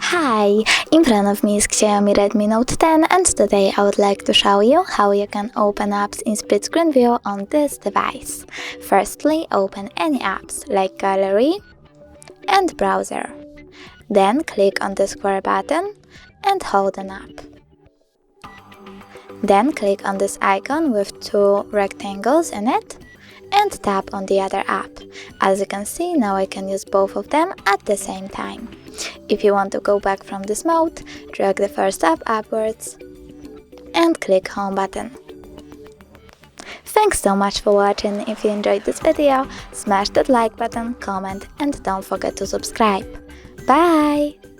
Hi, in front of me is XIAOMI Redmi Note 10 and today I would like to show you how you can open apps in split screen view on this device. Firstly, open any apps like Gallery and Browser. Then click on the square button and hold an app. Then click on this icon with two rectangles in it and tap on the other app. As you can see, now I can use both of them at the same time. If you want to go back from this mode, drag the first app upwards and click Home button. Thanks so much for watching. If you enjoyed this video, smash that like button, comment and don't forget to subscribe. Bye!